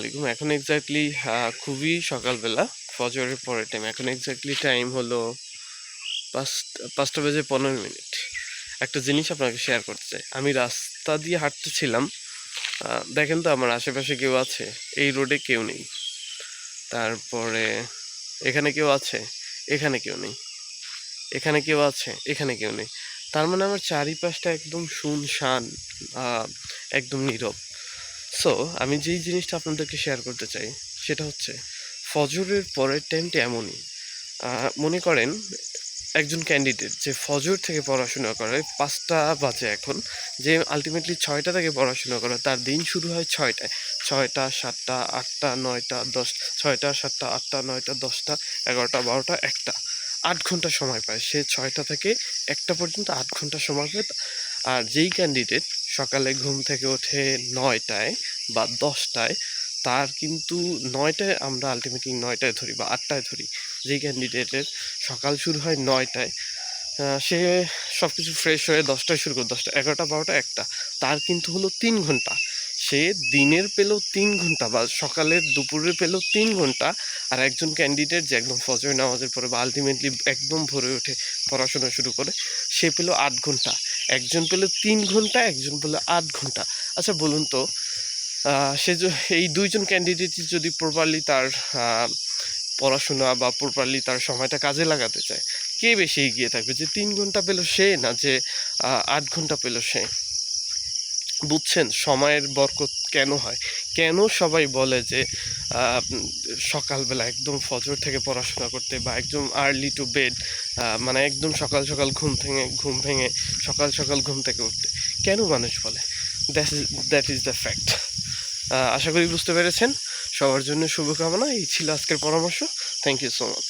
আলাইকুম। এখন এক্স্যাক্টলি খুবই সকালবেলা, ফজরের পরের টাইম। এখন এক্স্যাক্টলি টাইম হলো 5টা বেজে 15 মিনিট। একটা জিনিস আপনাকে শেয়ার করতে চাই। আমি রাস্তা দিয়ে হাঁটতেছিলাম, দেখেন তো আমার আশেপাশে কেউ আছে? এই রোডে কেউ নেই। তারপরে এখানে কেউ আছে? এখানে কেউ নেই। এখানে কেউ আছে? এখানে কেউ নেই। তার মানে আমার চারিপাশটা একদম শুনশান, একদম নীরব। সো আমি যেই জিনিসটা আপনাদেরকে শেয়ার করতে চাই সেটা হচ্ছে ফজরের পরের টাইমটা এমনই। মনে করেন একজন ক্যান্ডিডেট যে ফজর থেকে পড়াশোনা করে, 5টা বাজে এখন, যে আলটিমেটলি 6টা থেকে পড়াশোনা করে, তার দিন শুরু হয় 6টায়। 6টা, 7টা, 8টা, 9টা, 10, 6টা, 7টা, 8টা, 9টা, 10টা, 11টা, 12টা, 1টা, 8 ঘন্টা সময় পায়। সে 6টা থেকে 1টা পর্যন্ত 8 ঘন্টা সময় পায়। আর যেই ক্যান্ডিডেট সকালে ঘুম থেকে ওঠে 9টায় বা 10টায়, তার কিন্তু 9টায়, আমরা আলটিমেটলি 9টায় ধরি বা 8টায় ধরি, যেই ক্যান্ডিডেটের সকাল শুরু হয় 9টায়, সে সব কিছু ফ্রেশ হয়ে 10টায় শুরু করে, 10টা, 11টা, 12টা, 1টা, তার কিন্তু হলো 3 ঘন্টা। সে দিনের পেলেও 3 ঘন্টা, বা সকালের দুপুরে পেলেও 3 ঘন্টা। আর একজন ক্যান্ডিডেট যে একদম ফজর নামাজের পরে বা আলটিমেটলি একদম ভোরে উঠে পড়াশোনা শুরু করে, সে পেল 8 ঘন্টা। একজন পেল 3 ঘন্টা, একজন পেল 8 ঘন্টা। আচ্ছা বলুন তো, সে এই দুইজন ক্যান্ডিডেটই যদি প্রপারলি তার পড়াশোনা বা প্রপারলি তার সময়টা কাজে লাগাতে চায়, কে বেশি এগিয়ে থাকবে? যে 3 ঘন্টা পেল সে, না যে 8 ঘন্টা পেল সে? বুঝছেন সময়ের বরকত কেন হয়? কেন সবাই বলে যে সকালবেলা একদম ফজর থেকে পড়াশোনা করতে, বা একদম আর্লি টু বেড, মানে একদম সকাল সকাল ঘুম ভেঙে সকাল সকাল ঘুম থেকে উঠতে কেন মানুষ বলে? That is the fact. আশা করি বুঝতে পেরেছেন। সবার জন্য শুভকামনা। এই ছিল আজকের পরামর্শ। Thank you so much.